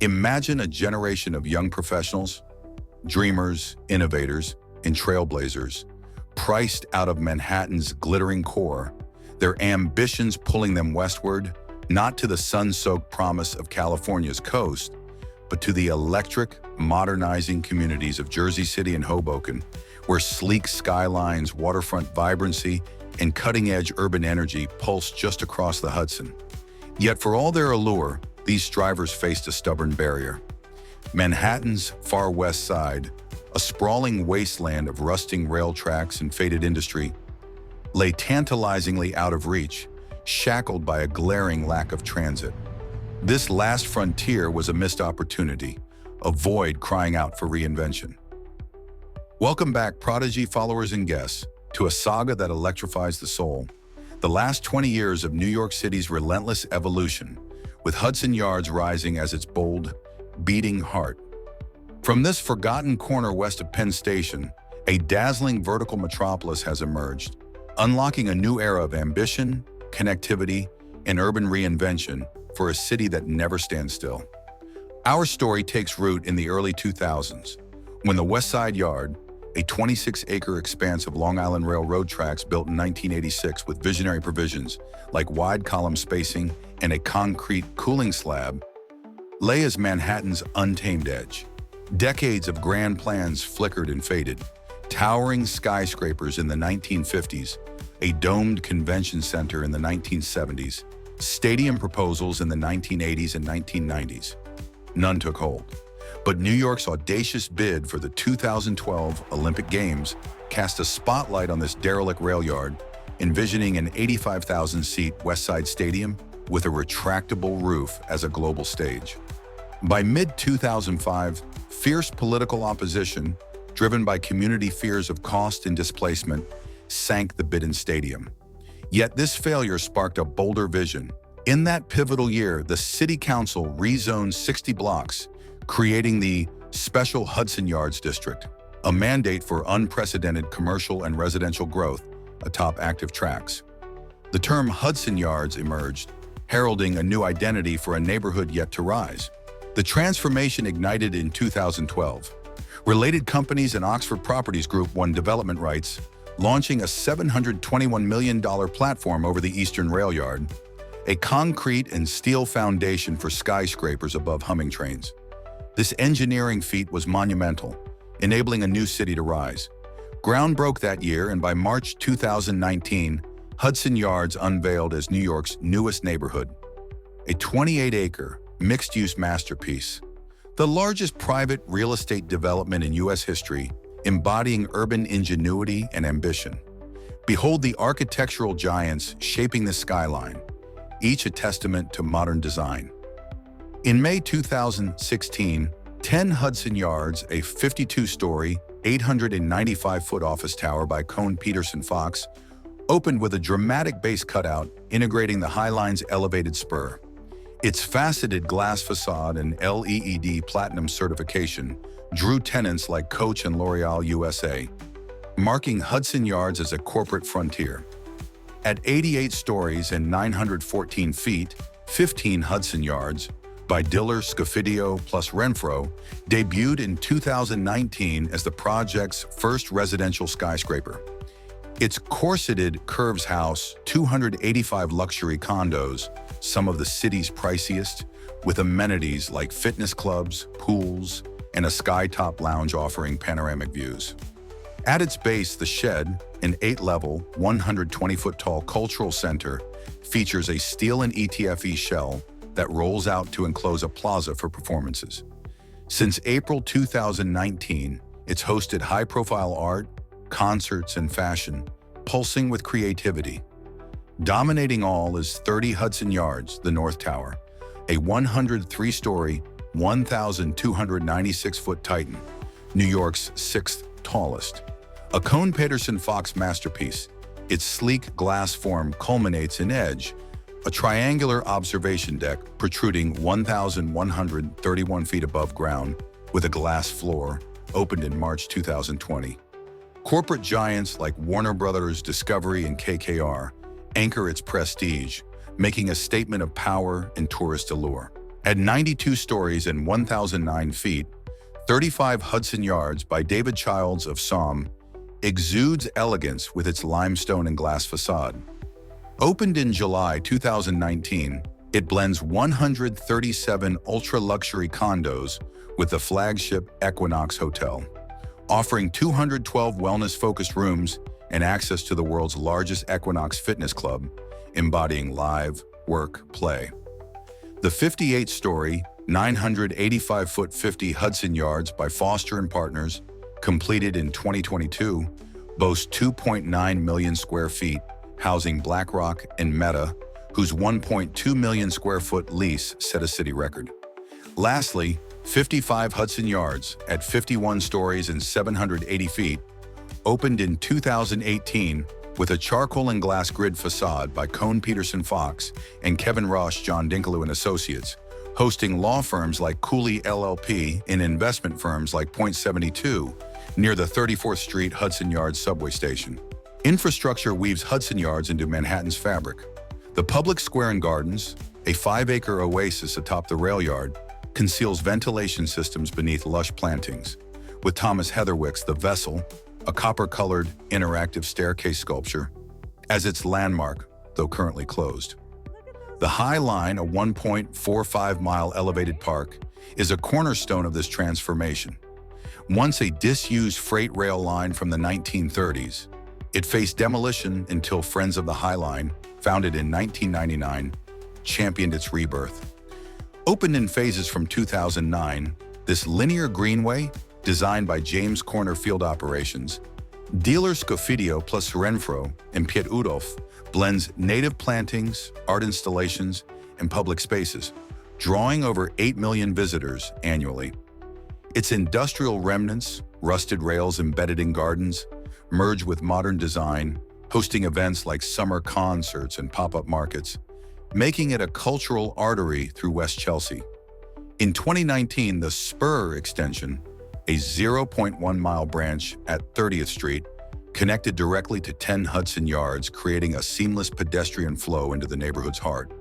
Imagine a generation of young professionals, dreamers, innovators, and trailblazers, priced out of Manhattan's glittering core, their ambitions pulling them westward, not to the sun-soaked promise of California's coast, but to the electric, modernizing communities of Jersey City and Hoboken, where sleek skylines, waterfront vibrancy, and cutting-edge urban energy pulse just across the Hudson. Yet for all their allure, these drivers faced a stubborn barrier. Manhattan's far west side, a sprawling wasteland of rusting rail tracks and faded industry, lay tantalizingly out of reach, shackled by a glaring lack of transit. This last frontier was a missed opportunity, a void crying out for reinvention. Welcome back, Prodigy followers and guests, to a saga that electrifies the soul. The last 20 years of New York City's relentless evolution, with Hudson Yards rising as its bold, beating heart. From this forgotten corner west of Penn Station, a dazzling vertical metropolis has emerged, unlocking a new era of ambition, connectivity, and urban reinvention for a city that never stands still. Our story takes root in the early 2000s, when the West Side Yard, a 26-acre expanse of Long Island Railroad tracks built in 1986 with visionary provisions like wide column spacing and a concrete cooling slab, lay as Manhattan's untamed edge. Decades of grand plans flickered and faded, towering skyscrapers in the 1950s, a domed convention center in the 1970s, stadium proposals in the 1980s and 1990s. None took hold. But New York's audacious bid for the 2012 Olympic Games cast a spotlight on this derelict rail yard, envisioning an 85,000-seat West Side Stadium with a retractable roof as a global stage. By mid-2005, fierce political opposition, driven by community fears of cost and displacement, sank the Bidden Stadium. Yet this failure sparked a bolder vision. In that pivotal year, the City Council rezoned 60 blocks, creating the Special Hudson Yards District, a mandate for unprecedented commercial and residential growth atop active tracks. The term Hudson Yards emerged, heralding a new identity for a neighborhood yet to rise. The transformation ignited in 2012. Related companies and Oxford Properties Group won development rights, launching a $721 million platform over the Eastern Rail Yard, a concrete and steel foundation for skyscrapers above humming trains. This engineering feat was monumental, enabling a new city to rise. Ground broke that year, and by March 2019, Hudson Yards unveiled as New York's newest neighborhood, a 28-acre, mixed-use masterpiece, the largest private real estate development in U.S. history, embodying urban ingenuity and ambition. Behold the architectural giants shaping the skyline, each a testament to modern design. In May 2016, 10 Hudson Yards, a 52-story, 895-foot office tower by Kohn Pedersen Fox, opened with a dramatic base cutout integrating the High Line's elevated spur. Its faceted glass facade and LEED Platinum certification drew tenants like Coach and L'Oreal USA, marking Hudson Yards as a corporate frontier. At 88 stories and 914 feet, 15 Hudson Yards, by Diller, Scofidio plus Renfro, debuted in 2019 as the project's first residential skyscraper. Its corseted curves house 285 luxury condos, some of the city's priciest, with amenities like fitness clubs, pools, and a skytop lounge offering panoramic views. At its base, the Shed, an 8-level, 120-foot-tall cultural center, features a steel and ETFE shell that rolls out to enclose a plaza for performances. Since April 2019, it's hosted high-profile art, concerts, and fashion, pulsing with creativity. Dominating all is 30 Hudson Yards, the North Tower, a 103-story, 1,296-foot titan, New York's 6th tallest. A Kohn Pedersen Fox masterpiece, its sleek glass form culminates in Edge, a triangular observation deck protruding 1,131 feet above ground with a glass floor, opened in March 2020. Corporate giants like Warner Brothers, Discovery, and KKR anchor its prestige, making a statement of power and tourist allure. At 92 stories and 1,009 feet, 35 Hudson Yards by David Childs of Somme exudes elegance with its limestone and glass facade. Opened in July 2019, it blends 137 ultra-luxury condos with the flagship Equinox Hotel, offering 212 wellness-focused rooms and access to the world's largest Equinox fitness club, embodying live, work, play. The 58-story, 985-foot 50 Hudson Yards by Foster & Partners, completed in 2022, boasts 2.9 million square feet, housing BlackRock and Meta, whose 1.2 million square foot lease set a city record. Lastly, 55 Hudson Yards, at 51 stories and 780 feet, opened in 2018 with a charcoal and glass grid facade by Cohn Peterson Fox and Kevin Roche John Dinkeloo and Associates, hosting law firms like Cooley LLP and investment firms like Point72 near the 34th Street Hudson Yards subway station. Infrastructure weaves Hudson Yards into Manhattan's fabric. The public square and gardens, a 5-acre oasis atop the rail yard, conceals ventilation systems beneath lush plantings, with Thomas Heatherwick's The Vessel, a copper-colored, interactive staircase sculpture, as its landmark, though currently closed. The High Line, a 1.45-mile elevated park, is a cornerstone of this transformation. Once a disused freight rail line from the 1930s, it faced demolition until Friends of the High Line, founded in 1999, championed its rebirth. Opened in phases from 2009, this linear greenway, designed by James Corner Field Operations, dealer Scofidio plus Renfro and Piet Udolf, blends native plantings, art installations, and public spaces, drawing over 8 million visitors annually. Its industrial remnants, rusted rails embedded in gardens, merge with modern design, hosting events like summer concerts and pop-up markets, making it a cultural artery through West Chelsea. In 2019, the Spur extension, a 0.1-mile branch at 30th Street, connected directly to 10 Hudson Yards, creating a seamless pedestrian flow into the neighborhood's heart.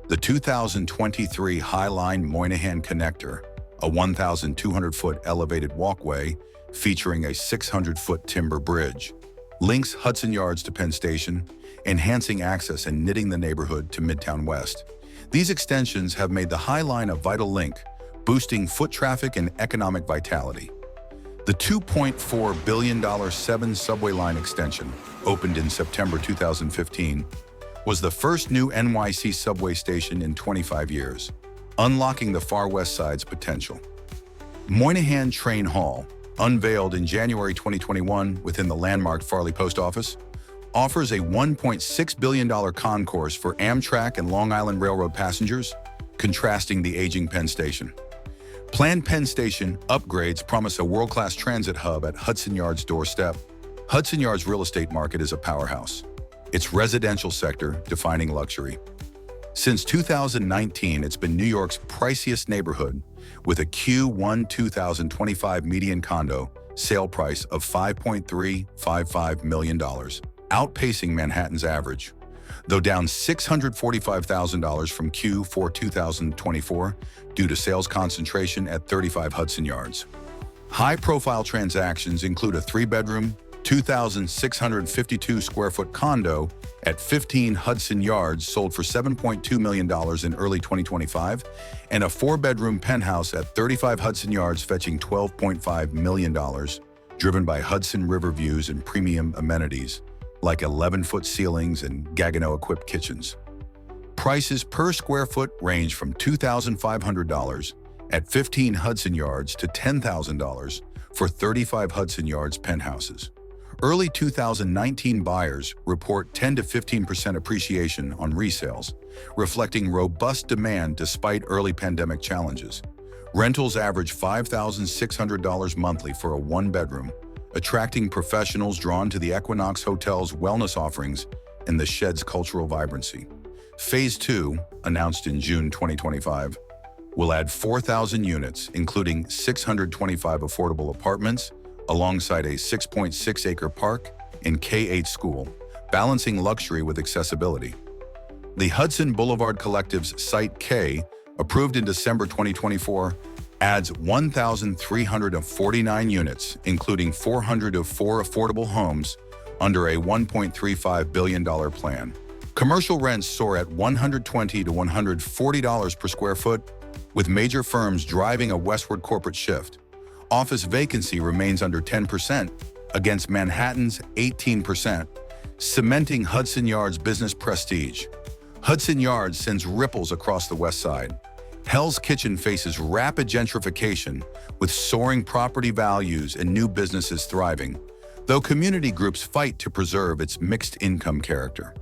The 2023 High Line Moynihan Connector, a 1,200-foot elevated walkway featuring a 600-foot timber bridge, links Hudson Yards to Penn Station, enhancing access and knitting the neighborhood to Midtown West. These extensions have made the High Line a vital link, boosting foot traffic and economic vitality. The $2.4 billion 7 subway line extension, opened in September 2015, was the first new NYC subway station in 25 years, unlocking the Far West Side's potential. Moynihan Train Hall, unveiled in January 2021 within the landmark Farley Post Office, offers a $1.6 billion concourse for Amtrak and Long Island Railroad passengers, contrasting the aging Penn Station. Planned Penn Station upgrades promise a world-class transit hub at Hudson Yards' doorstep. Hudson Yards' real estate market is a powerhouse, its residential sector defining luxury. Since 2019, it's been New York's priciest neighborhood, with a Q1 2025 median condo sale price of $5.355 million, outpacing Manhattan's average, though down $645,000 from Q4 2024 due to sales concentration at 35 Hudson Yards. High-profile transactions include a 3-bedroom, 2,652 square foot condo at 15 Hudson Yards sold for $7.2 million in early 2025, and a 4-bedroom penthouse at 35 Hudson Yards fetching $12.5 million, driven by Hudson River views and premium amenities like 11-foot ceilings and Gaggenau-equipped kitchens. Prices per square foot range from $2,500 at 15 Hudson Yards to $10,000 for 35 Hudson Yards penthouses. Early 2019 buyers report 10 to 15% appreciation on resales, reflecting robust demand despite early pandemic challenges. Rentals average $5,600 monthly for a 1-bedroom, attracting professionals drawn to the Equinox Hotel's wellness offerings and the Shed's cultural vibrancy. Phase 2, announced in June 2025, will add 4,000 units, including 625 affordable apartments, alongside a 6.6-acre park and K-8 school, balancing luxury with accessibility. The Hudson Boulevard Collective's Site K, approved in December 2024, adds 1,349 units, including 404 affordable homes, under a $1.35 billion plan. Commercial rents soar at $120 to $140 per square foot, with major firms driving a westward corporate shift. Office vacancy remains under 10%, against Manhattan's 18%, cementing Hudson Yards' business prestige. Hudson Yards sends ripples across the west side. Hell's Kitchen faces rapid gentrification, with soaring property values and new businesses thriving, though community groups fight to preserve its mixed-income character.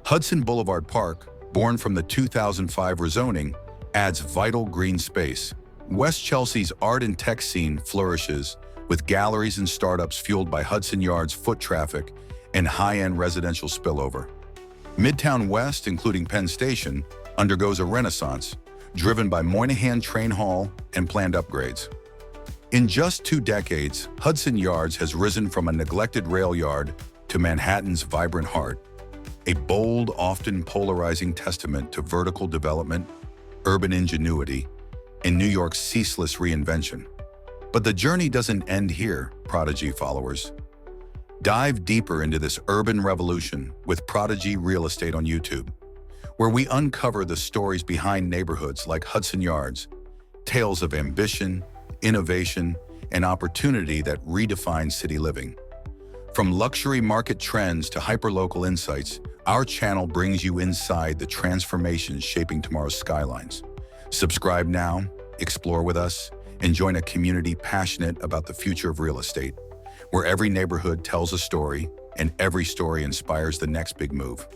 Hudson Boulevard Park, born from the 2005 rezoning, adds vital green space. West Chelsea's art and tech scene flourishes, with galleries and startups fueled by Hudson Yards' foot traffic and high-end residential spillover. Midtown West, including Penn Station, undergoes a renaissance, driven by Moynihan Train Hall and planned upgrades. In just 2 decades, Hudson Yards has risen from a neglected rail yard to Manhattan's vibrant heart, a bold, often polarizing testament to vertical development, urban ingenuity, and New York's ceaseless reinvention. But the journey doesn't end here, Prodigy followers. Dive deeper into this urban revolution with Prodigy Real Estate on YouTube, where we uncover the stories behind neighborhoods like Hudson Yards, tales of ambition, innovation, and opportunity that redefine city living. From luxury market trends to hyperlocal insights, our channel brings you inside the transformations shaping tomorrow's skylines. Subscribe now, explore with us, and join a community passionate about the future of real estate, where every neighborhood tells a story and every story inspires the next big move.